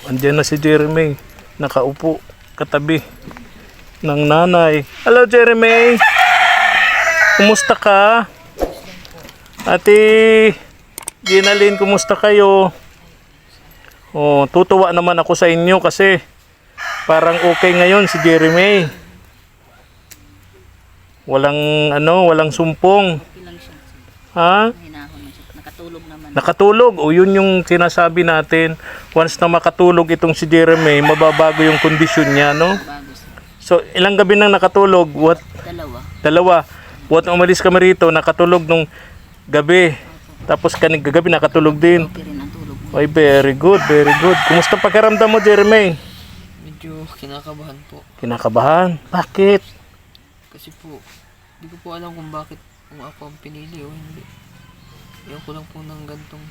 Andiyan na si Jeremy. Nakaupo katabi ng nanay. Hello Jeremy! Kumusta ka? Ate Ginalyn, kumusta kayo? Oh, tutuwa naman ako sa inyo kasi parang okay ngayon si Jeremy. Walang sumpong. Ha? Nakatulog naman. Nakatulog. O yun yung sinasabi natin. Once na makatulog itong si Jeremy, mababago yung kondisyon niya, no? Bago sir. So, ilang gabi nang nakatulog? What? Dalawa. What umalis kami rito, nakatulog nung gabi. Tapos kagabi nakatulog din. Okay rin ang tulog mo. Ay, very good, very good. Kumusta pakiramdam mo, Jeremy? Medyo kinakabahan po. Kinakabahan? Bakit? Kasi po, di ko po alam kung bakit kung ako ang pinili o hindi. Ayaw ko lang po ng gantong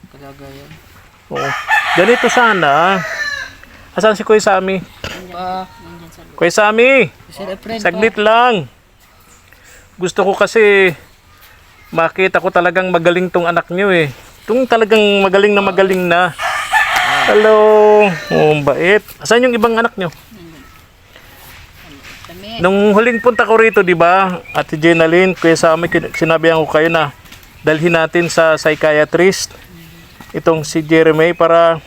kalagayan. Oo. Ganito sana. Asan si Kuya Sammy? Pa, Nandyan sa loob. Kuya Sammy! sir, friend Saglit lang. Gusto ko kasi makita ko talagang magaling tong anak niyo eh. Itong talagang magaling na. Hello. Oh, bait. Asan yung ibang anak niyo? Kami. Nung huling punta ko rito, di ba? Ate Ginalyn, Kuya Sammy, sinabihan ko kayo na dalhin natin sa psychiatrist itong si Jeremy para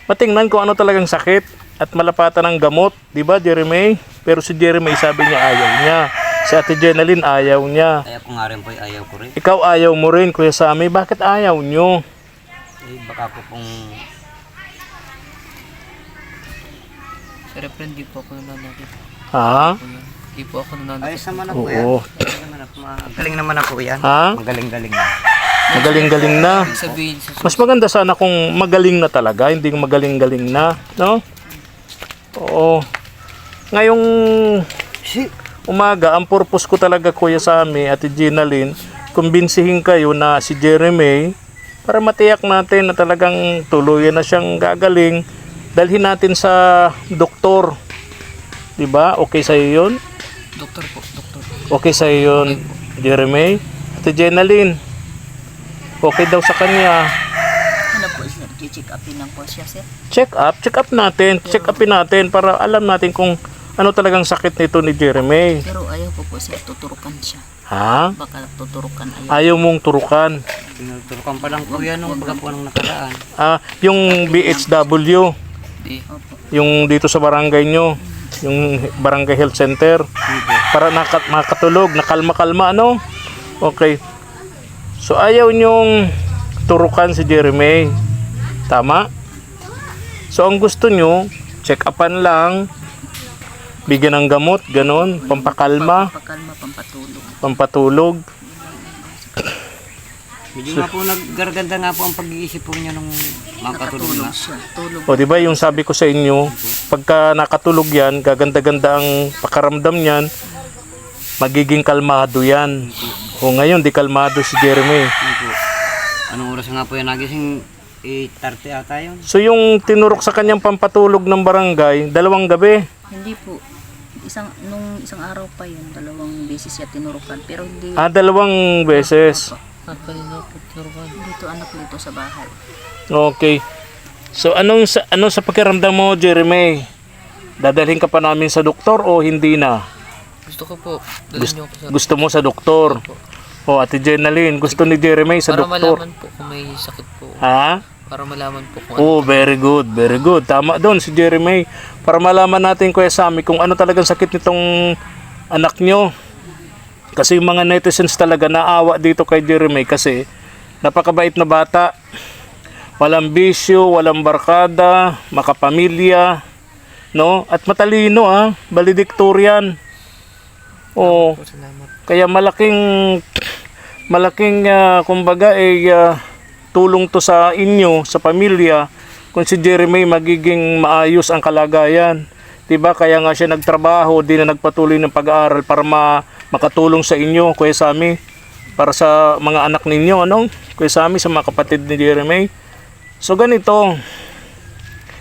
matingnan kung ano talagang sakit at malapatan ng gamot, di ba Jeremy? Pero si Jeremy sabi niya ayaw niya. Si Ate Ginalyn ayaw niya. Ayaw ko nga rin po, ayaw ko rin. Ikaw ayaw mo rin, Kuya Sammy. Bakit ayaw nyo? Baka po kung Sir, friend, di po ako nananakit. Ha? Di po ako nananakit. ayos naman ako yan. Oo. Galing naman ako yan. Ha? Magaling-galing na. Magaling-galing na. Ibig sabihin, sa Mas maganda sana kung magaling na talaga, hindi magaling-galing na, no? Oo. Ngayong umaga, ang purpose ko talaga, Kuya Sammy, Ate Ginalyn, kumbinsihin kayo na si Jeremy para matiyak natin na talagang tuluyan na siyang gagaling. Dalhin natin sa doktor. 'Di ba? Okay sa iyo 'yon? doktor po, doktor. Okay sa iyo 'yon, Jeremy? Ate Ginalyn, okay daw sa kanya. Ano po sir? Check upin lang po siya sir. Check up natin. Check upin natin para alam natin kung ano talagang sakit nito ni Jeremy. Pero ayaw po sir. Tuturukan siya. Ha? Baka tuturukan ayaw. Ayaw mong turukan. Tinuturukan pa lang po yan nung pagka po nung nakaraan. Yung BHW, Di. Opo. yung dito sa barangay nyo, yung barangay health center, para makatulog, nakalma-kalma, ano? Okay. So ayaw nyong turukan si Jeremy. Tama? So ang gusto nyo, check upan lang, bigyan ng gamot, ganon, pampakalma, Pampakalma, pampatulog. pampatulog. Medyo nga po naggarganda nga po ang pag-iisip po niya nung makatulog na. Nakatulog siya. Tulog. O di ba yung sabi ko sa inyo, pagka nakatulog yan, gaganda-ganda ang pakaramdam niyan, magiging kalmado yan. O ngayon, di kalmado si Jeremy. Ano po? Anong oras nga po yan nagising? 8:30 ata yun. So yung tinurok sa kanyang pampatulog ng barangay, 2 gabi. Hindi po. Nung isang araw pa yun, 2 beses siya tinurukan. Pero hindi. 2 beses. At kanina po, tinurukan. Dito anak dito sa bahay. Okay. So anong sa pakiramdam mo, Jeremy? Dadalhin ka pa namin sa doktor o hindi na? Gusto ko po, dalhin niyo ako sa Gusto mo sa doktor? O Ate Ginalyn, gusto ni Jeremy sa para doktor. malaman po kung may sakit po. Ha? Para malaman po kung Oh, very good, very good. Tama doon si Jeremy. Para malaman natin, Kuya Sammy, kung ano talagang sakit nitong anak nyo. Kasi yung mga netizens talaga naawa dito kay Jeremy kasi napakabait na bata. Walang bisyo, walang barkada, makapamilya, no? At matalino, valedictorian. Oh, po. Salamat. kaya malaking kumbaga tulong to sa inyo, sa pamilya, kung si Jeremy magiging maayos ang kalagayan. 'Di ba? Kaya nga siya nagtrabaho, di na nagpatuloy ng pag-aaral para makatulong sa inyo, Kuya Sammy, para sa mga anak ninyo, ano? Kuya Sammy, sa mga kapatid ni Jeremy. So ganito.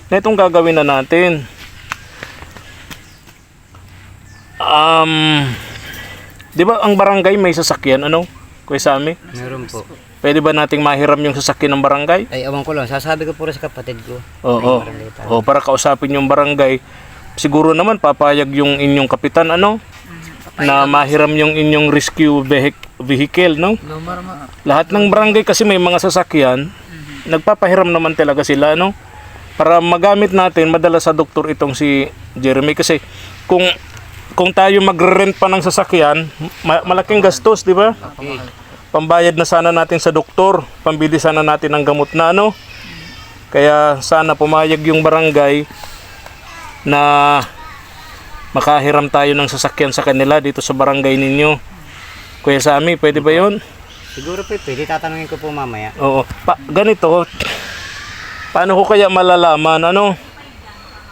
Itong gagawin na natin. Di ba ang barangay may sasakyan, ano? Kuya Sammy? Meron po. Pwede ba nating mahiram yung sasakyan ng barangay? Ay, awan ko lang. Sasabi ko po rin sa kapatid ko. Oo. O para kausapin yung barangay. Siguro naman papayag yung inyong kapitan ano na mahiram yung inyong rescue vehicle, no? No, marama. Lahat ng barangay kasi may mga sasakyan, nagpapahiram naman talaga sila, no? Para magamit natin, madala sa doktor itong si Jeremy kasi kung tayo magre-rent pa ng sasakyan, malaking gastos, di ba? Okay. Pambayad na sana natin sa doktor, pambili sana natin ng gamot na ano. Kaya sana pumayag yung barangay na makahiram tayo ng sasakyan sa kanila dito sa barangay ninyo. Kuya Sammy, pwede ba yun? Siguro po, pwede. Tatanungin ko po mamaya. Oo. Ganito, paano ko kaya malalaman, ano?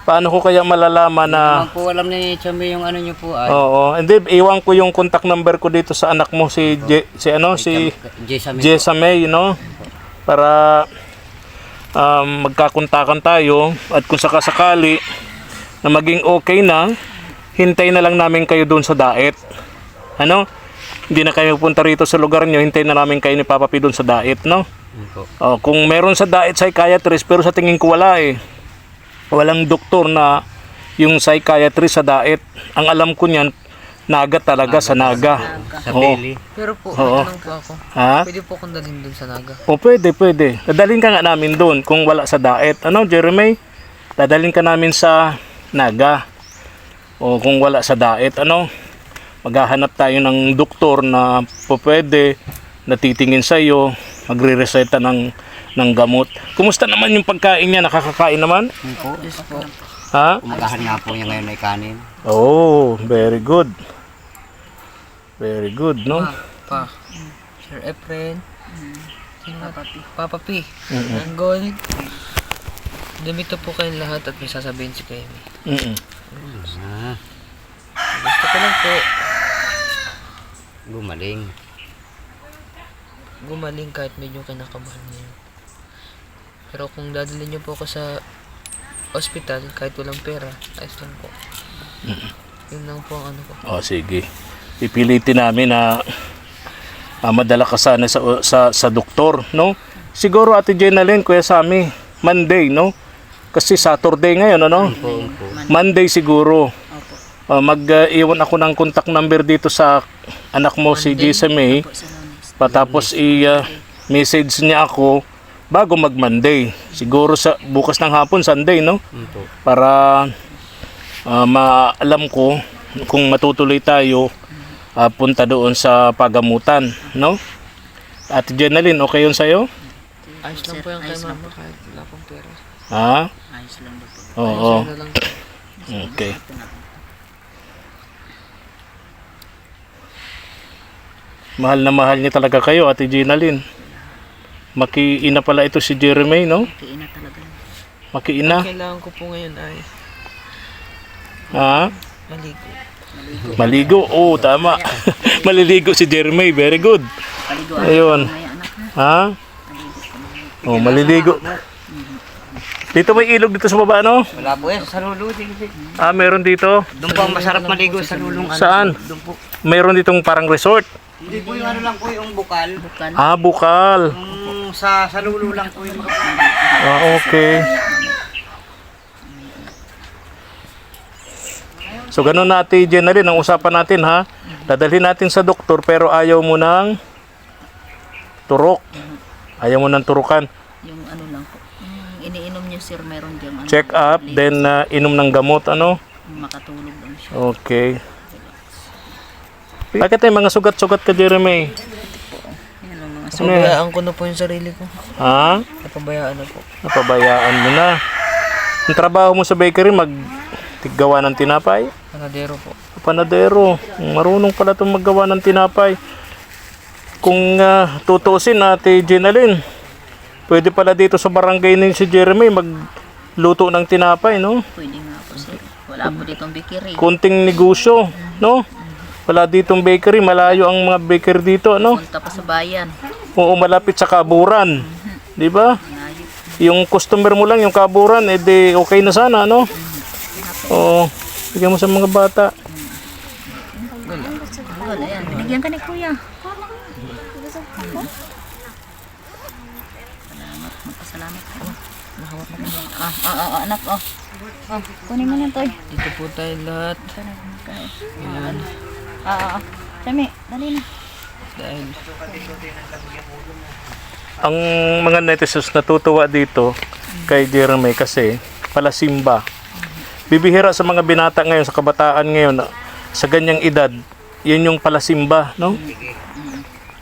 Paano ko kaya malalaman na... Naman po alam ni Chambe yung ano nyo po ay. Oo. Hindi, iwan ko yung contact number ko dito sa anak mo, si Jessa Jessa May, no? Para magkakontakan tayo at kung sakasakali na maging okay na, hintay na lang namin kayo doon sa Daet. Ano? Hindi na kayo punta rito sa lugar nyo, hintay na namin kayo ni Papa P doon sa Daet, no? Kung meron sa Daet psychiatrist, pero sa tingin ko wala eh. Walang doktor na yung psychiatrist sa Daet. Ang alam ko niyan, Naga talaga sa Naga. Sa Oo. Pili. Pero po, Oo. tanong po ako. Ha? Pwede po akong dalhin dun sa Naga. O pwede. Dadalhin ka nga namin doon kung wala sa Daet. Ano, Jeremy? Dadalhin ka namin sa Naga. O kung wala sa Daet, ano? Maghahanap tayo ng doktor na pwede, na titingin sa iyo, magre-reseta ng gamot. Kumusta naman yung pagkain niya? Nakakakain naman? Po. Yes po. Ha? Kumakahan nga po niya ngayon ay kanin. Oh, very good. Very good, no? Pa. Sir Efren. Papa P. Anggol. Dumito po kayong lahat at may sasabihin si Kemi. Mm-mm. Ah, Gusto ko lang po gumaling kahit medyo kinakabahan niyo. Pero kung dadalhin niyo po ako sa hospital kahit walang pera, ayos lang po. Yun lang po ang ano ko. O, sige. Pipilitin namin na madala ka sana sa doktor, no? Siguro Ate Jenalyn, Kuya Sammy, Monday, no? Kasi Saturday ngayon, ano? Monday siguro. Mag-iwan ako ng contact number dito sa anak mo, si Jessa May. Patapos i-message niya ako bago mag-Monday. Siguro sa bukas ng hapon, Sunday, no? Para maalam ko kung matutuloy tayo punta doon sa pagamutan, no? Ate Jenalyn, okay yun sa'yo? Ayos lang po yung kay mama kahit wala pong pera. Ha? Ayos lang daw po. Oo. Ayos na lang po. Okay. Mahal na mahal niya talaga kayo, Ate Jenalyn. Makiina pala ito si Jeremy, no? Kiina talaga. Makiina. Kailangan ko po ngayon ay Ha? maligo. Maligo. Oo, tama. Maliligo si Jeremy. Very good. Paligo Ayun. may anak na. Ha? Oh, maliligo. Dito may ilog dito sa baba, no? wala po sa lulo. Meron dito. Doon po ang masarap maligo sa lulong. Saan? Doon po. Meron ditong parang resort. Hindi po yung ano lang po yung bukal. Bukan. Bukal. Sa lulo lang po yung Okay. So ganun natin, Jenalyn, ang usapan natin, ha? Dadalhin natin sa doktor pero ayaw mo ng turok. Ayaw mo ng turukan. Yung ano lang po. Yung iniinom niyo sir, meron diyang ano. Check up, then inom ng gamot, ano? Makatulog lang siya. Okay. Bakit ay mga sugat-sugat ka, Jeremy? Yan ang mga Ano yan? Napabayaan ko na po yung sarili ko. Ha? Napabayaan na po. Napabayaan mo na. Ang trabaho mo sa bakery, maggawa ng tinapay? Panadero po. Panadero. Marunong pala itong maggawa ng tinapay. Kung tutusin Ate Jenalyn, pwede pala dito sa barangay ni si Jeremy magluto ng tinapay, no? pwede nga po sir. Wala po ditong bakery. Kunting negosyo, no? Wala ditong bakery, malayo ang mga bakery dito, no? Punta pa sa bayan. Oo, malapit sa Kaburan. 'Di ba? Layo. Yung customer mo lang yung Kaburan, di okay na sana, no? Oo. Bigyan mo sa mga bata. Wala yan. Binigyan ka ni kuya. Mahawak na yan. Anak, oh. Oh, kunin mo na to. Dito po tayo lahat. Ayan. Sami, dali na. Dahil Ang mga netizens natutuwa dito kay Jeremy kasi palasimba. Bibihira sa mga binata ngayon, sa kabataan ngayon, sa ganyang edad, yun yung palasimba, no?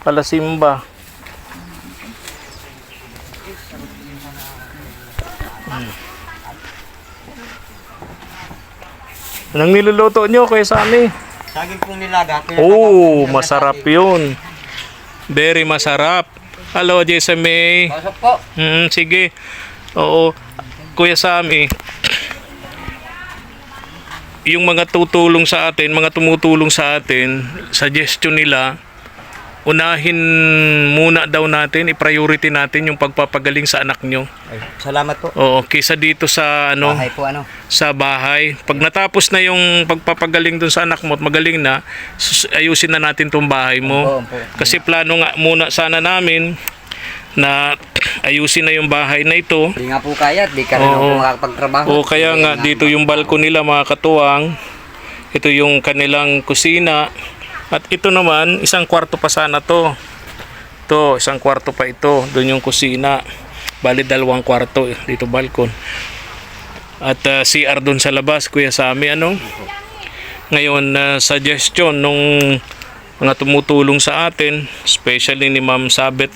Palasimba. Anong niluluto nyo kay Sammy? Saging pong nilaga. Oh, masarap yun. Very masarap. Hello, Jessa May. Pasok po. Sige. Oo. Kuya Sammy, yung mga tutulong sa atin, mga tumutulong sa atin, suggestion nila, unahin muna daw natin, i-priority natin yung pagpapagaling sa anak nyo. Ay, salamat po. Oo, kaysa dito sa ano, Bahay po ano. sa bahay. Pag natapos na yung pagpapagaling dun sa anak mo at magaling na, ayusin na natin tong bahay mo. Opo. Kasi plano nga muna sana namin na ayusin na yung bahay na ito. Di nga po kaya, di ka rin Oo. ako makakapagtrabaho. O kaya nga dito yung balko nila mga katuwang. Ito yung kanilang kusina. At ito naman, isang kwarto pa sana to. Ito, isang kwarto pa ito. Doon yung kusina. Bali 2 kwarto dito balkon. At CR doon sa labas, Kuya Sammy, ano? Ngayon, suggestion nung mga tumutulong sa atin, especially ni Ma'am Sabet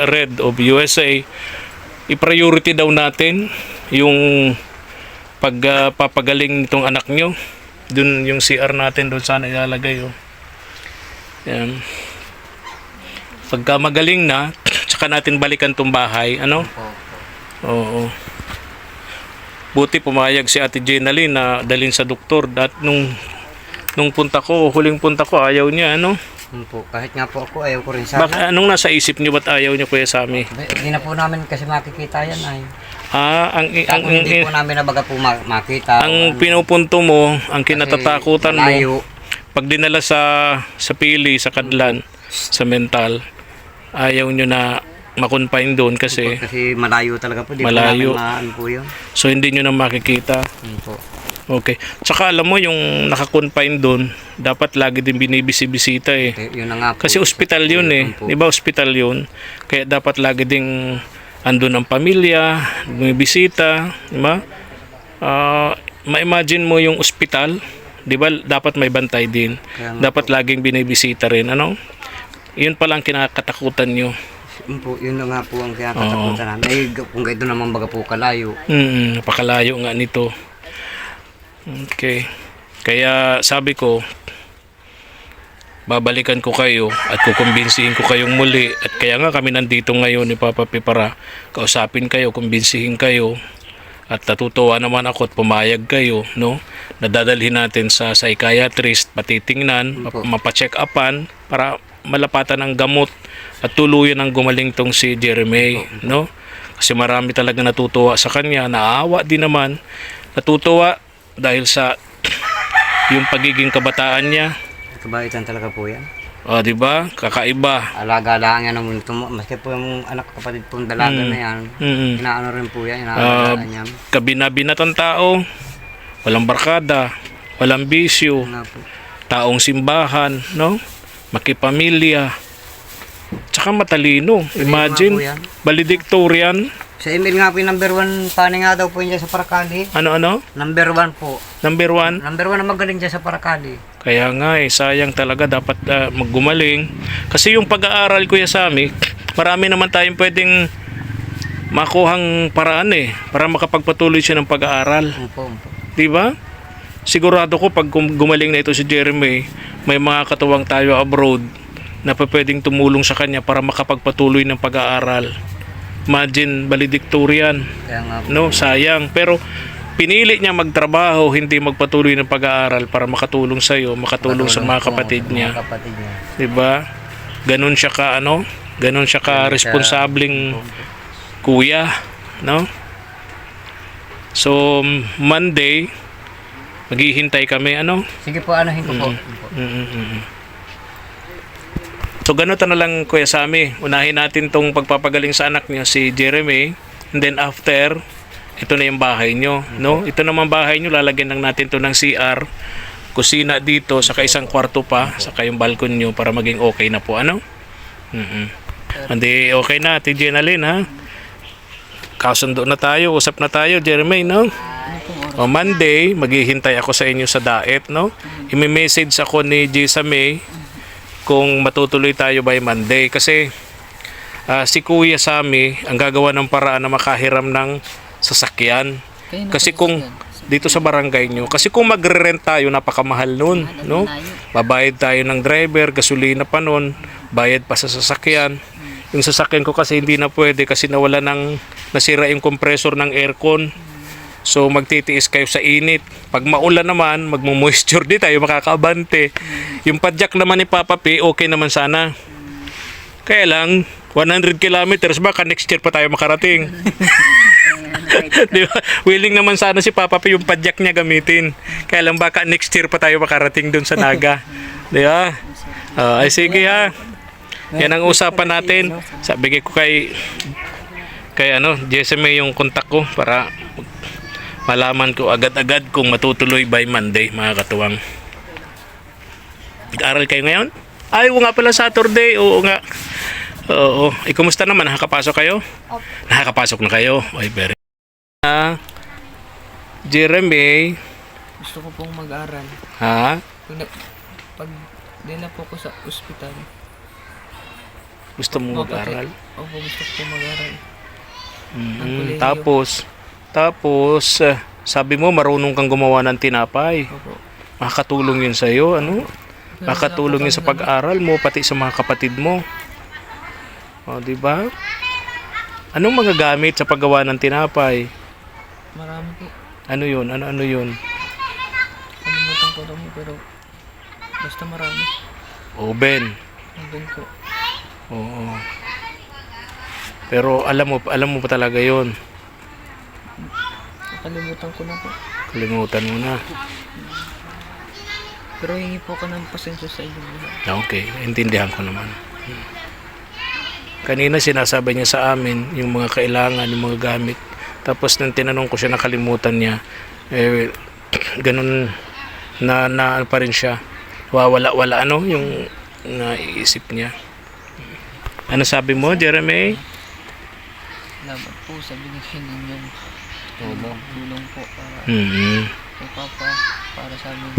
Red of USA, i-priority daw natin yung pagpapagaling nitong anak nyo. Doon yung CR natin, doon sana ilalagay. Oh. Yan. Pagka magaling na, tsaka natin balikan tong bahay, ano? Oo. Buti pumayag si Ate Jenaline na dalhin sa doktor. Nung punta ko, huling punta ko, ayaw niya, ano? Po. Kahit nga po ako, ayaw ko rin sana. Anong nasa isip niyo, ba't ayaw niyo, Kuya Sammy? Hindi na po namin kasi makikita yan ay. Ang Hindi po namin na baga po makita. ang pinupunto mo, ang kinatatakutan mo, malayo. pag dinala sa pili, sa kadlan, sa mental, ayaw nyo na makonfine doon kasi Malayo talaga po. Di Malayo. po namin maano po yun. so hindi nyo na makikita. Po. Okay. Tsaka alam mo yung nakakonfine doon, dapat lagi din binibisi-bisita eh. Yun na nga po. Kasi ospital yun eh. po. Di ba ospital yun? Kaya dapat lagi ding andun ang pamilya, bumibisita, di ba? Ma-imagine mo yung ospital, di ba? Dapat may bantay din. Dapat laging binibisita rin, ano? Yun palang kinakatakutan nyo. Yun na nga po ang kinakatakutan namin. Eh, kung gaito naman baga po kalayo. Napakalayo nga nito. Okay. Kaya sabi ko, babalikan ko kayo at kukumbinsihin ko kayong muli. At kaya nga kami nandito ngayon ni Papa P para kausapin kayo, kumbinsihin kayo. At natutuwa naman ako at pumayag kayo, no? Nadadalhin natin sa psychiatrist, patitingnan, mapacheck upan para malapatan ang gamot at tuluyan ang gumaling tong si Jeremy, no? Kasi marami talaga natutuwa sa kanya, naawa din naman, natutuwa dahil sa yung pagiging kabataan niya. Kabaitan talaga po yan. O, di ba? Kakaiba. Alaga lang yan naman ito. Maski po yung anak kapatid pong dalaga na yan. Inaano rin po yan. Inaalagaan niya. Kabinabinatang tao, walang barkada, walang bisyo, Nga po. taong simbahan, no? Makipamilya, tsaka matalino. Imagine, nga po yan. valedictorian. Sa email nga po yung number 1 pani nga daw po yun dyan sa Paracali. Ano? Number 1 po. Number 1. Number 1 na magaling dyan sa Paracali. Kaya nga sayang talaga dapat maggumaling. Kasi yung pag-aaral, Kuya Sammy, marami naman tayong pwedeng makuhang paraan para makapagpatuloy siya ng pag-aaral. Opo. Di ba? Sigurado ko pag gumaling na ito si Jeremy, may mga katuwang tayo abroad na pwedeng tumulong sa kanya para makapagpatuloy ng pag-aaral. Imagine, valedictorian. Kaya nga po. No, sayang. Pero pinili niya magtrabaho, hindi magpatuloy ng pag-aaral para makatulong sa iyo, makatulong sa mga kapatid niya. Mga kapatid niya. 'Di ba? Ganun siya ka Ganun siya ka responsableng kuya, no? So Monday maghihintay kami, Sige po, anuhin ko po. So ganito na lang, Kuya Sammy. Unahin natin tong pagpapagaling sa anak niya si Jeremy. And then after, ito na yung bahay nyo, no? Ito naman bahay nyo, lalagyan lang natin to ng CR, kusina dito, saka isang kwarto pa, saka yung balcony nyo para maging okay na po, ano? Hindi, okay na, Ate Jenalyn, ha? Kasundo na tayo, usap na tayo, Jeremy, no? O Monday, maghihintay ako sa inyo sa Daet, no? I-message ako ni Jessa May kung matutuloy tayo by Monday. Kasi si Kuya Sammy ang gagawa ng paraan na makahiram ng sasakyan. Kasi kung dito sa barangay nyo, kasi kung magre-rent tayo, napakamahal nun, no? Babayad tayo ng driver, gasolina pa nun, bayad pa sa sasakyan. Yung sasakyan ko kasi hindi na pwede kasi nasira yung compressor ng aircon. So magtitiis kayo sa init. Pag maulan naman, magmo-moisture di tayo makakabante. Yung padjak naman ni Papa P, okay naman sana. Kaya lang, 100 kilometers, baka next year pa tayo makarating. Di ba? Willing naman sana si Papa P yung padjak niya gamitin. Kaya lang baka next year pa tayo makarating dun sa Naga. Di ba? Ay sige ha. Yan ang usapan natin. Bigay ko kay Jessa May yung kontak ko para malaman ko agad-agad kung matutuloy by Monday, mga katuwang. Nag-aral kayo ngayon? Ay, oo nga pala, Saturday. Oo nga. Oo. Kumusta naman? Nakakapasok kayo? Nakakapasok na kayo? Ay, very Jeremy. Gusto ko pong mag-aral. Ha? Pag dila po ko sa ospital. Gusto mo mag-aral? Opo, gusto ko pong mag-aral. Tapos, sabi mo marunong kang gumawa ng tinapay. Opo. Makakatulong yun sa'yo, ano? Makakatulong yun sa pag-aral mo, pati sa mga kapatid mo. O, di ba? Anong mga gamit sa paggawa ng tinapay? Marami po. Ano yun? Ano yun? Kalimutan ko lang pero basta marami. Oven. Oven ko. Oo. Pero alam mo pa talaga yun. Nakalimutan ko na po. Kalimutan mo na. Pero hingi po ka ng pasensya sa inyo. Okay, intindihan ko naman. Kanina sinasabi niya sa amin yung mga kailangan, yung mga gamit. Tapos nang tinanong ko siya, nakalimutan niya. Ganun na pa rin siya. Wala yung naiisip niya. Ano sabi mo, Jeremy? Salamat po sa binigay ninyong tulong po para kay Papa, para sa amin.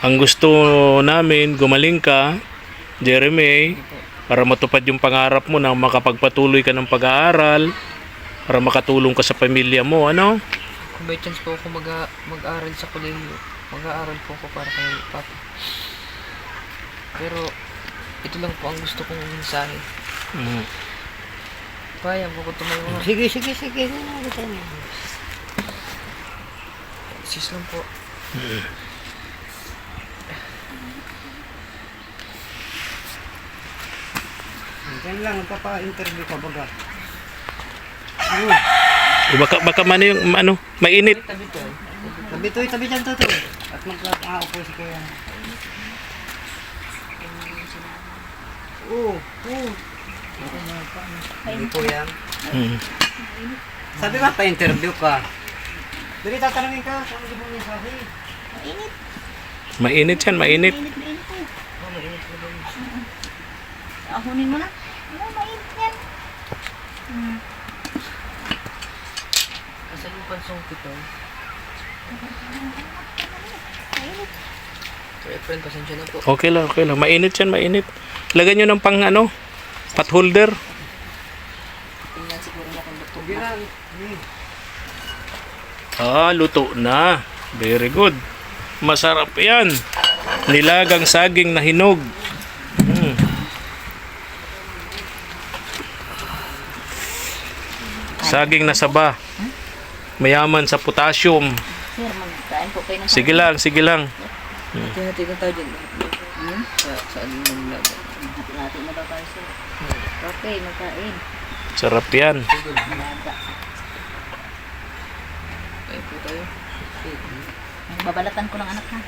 Ang gusto namin, gumaling ka, Jeremy, para matupad yung pangarap mo na makapagpatuloy ka ng pag-aaral, para makatulong ka sa pamilya mo, ano? Kung may chance po ako mag-aaral sa kolehiyo, mag-aaral po ako para kay Papa. Pero ito lang po ang gusto kong mensahe. Kaya po ko tumayo. Sige. Sis lang po. Yan lang, magpapa-interview ka baga. Baka man yung mainit. Tabi dyan to. At mag-aupo si Kuya. Oo. Hindi po yan. Sabi ba, pa-interview ka? Dali, tatanungin ka. Saan mo yung mensahe? Mainit yan, mainit. Ahonin mo na. Mainit yan. Asan yung pansong pito? Kaya friend, pasensya na po. Okay lang. Mainit yan, mainit. Lagyan nyo ng pang pot holder. Tingnan siguro na kung luto Sige na. na. Luto na. Very good. Masarap yan. Nilagang saging na hinog. Saging na saba. Mayaman sa potassium. Sir, magkain po kayo ng Sige lang. Hati-hati na tayo dyan. Sa aling laban. Hati na daw tayo, sir. Okay, magkain. Sarap yan. Kain po tayo. Babalatan ko ng anak ha.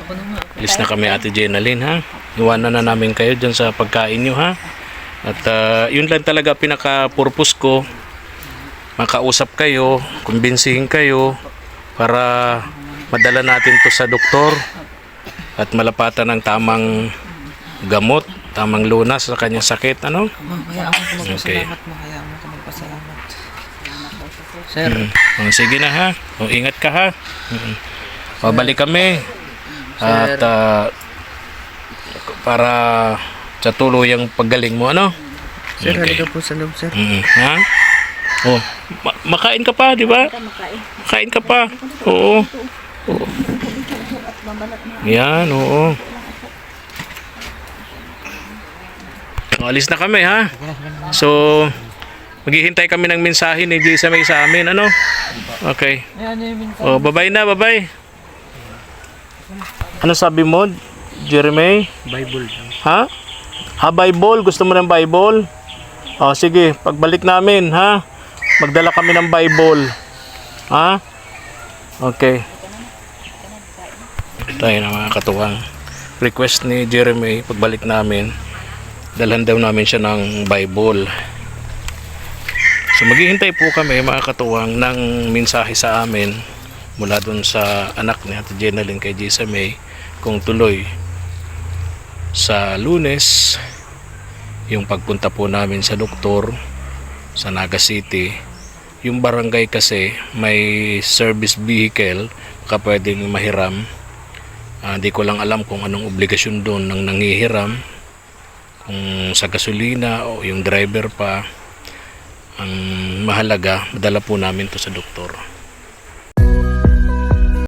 Ako na nga. Alis na kami, Ate Jenalyn, ha? Iwanan na namin kayo dyan sa pagkain nyo, ha? At yun lang talaga pinaka-purpose ko. Makausap kayo, kumbinsihin kayo para madala natin to sa doktor at malapatan ng tamang gamot, tamang lunas sa kanyang sakit. Ano? Kaya ako Okay. magpasalamat mo. Kaya ako magpasalamat. Sir, Sige na ha. Ingat ka ha. Babalik kami. At para sa tuluyang paggaling mo, ano? sir, Okay. halika po sa loob, sir. Ha? Oh, makain ka pa, di ba? Makain ka pa. Oo. Oo. Yan, oo. Alis na kami, ha? So, maghihintay kami ng mensahe ni Jisa May sa amin, ano? Okay. Oh, bye-bye na, bye-bye. Ano sabi mo, Jeremy? Bible. Ha? Bible? Gusto mo ng Bible? Oh, sige, pagbalik namin, ha? Magdala kami ng Bible. Ha? Okay. Tayo na mga katuwang. Request ni Jeremy, pagbalik namin, dalhan daw namin siya ng Bible. So maghihintay po kami mga katuwang ng mensahe sa amin mula dun sa anak ni Ate Jenaline kay Jisa May kung tuloy sa Lunes yung pagpunta po namin sa doktor sa Naga City. Yung barangay kasi may service vehicle baka pwedeng mahiram. Di ko lang alam kung anong obligasyon doon ng nangihiram, kung sa gasolina o yung driver pa. Ang mahalaga, madala po namin to sa doktor.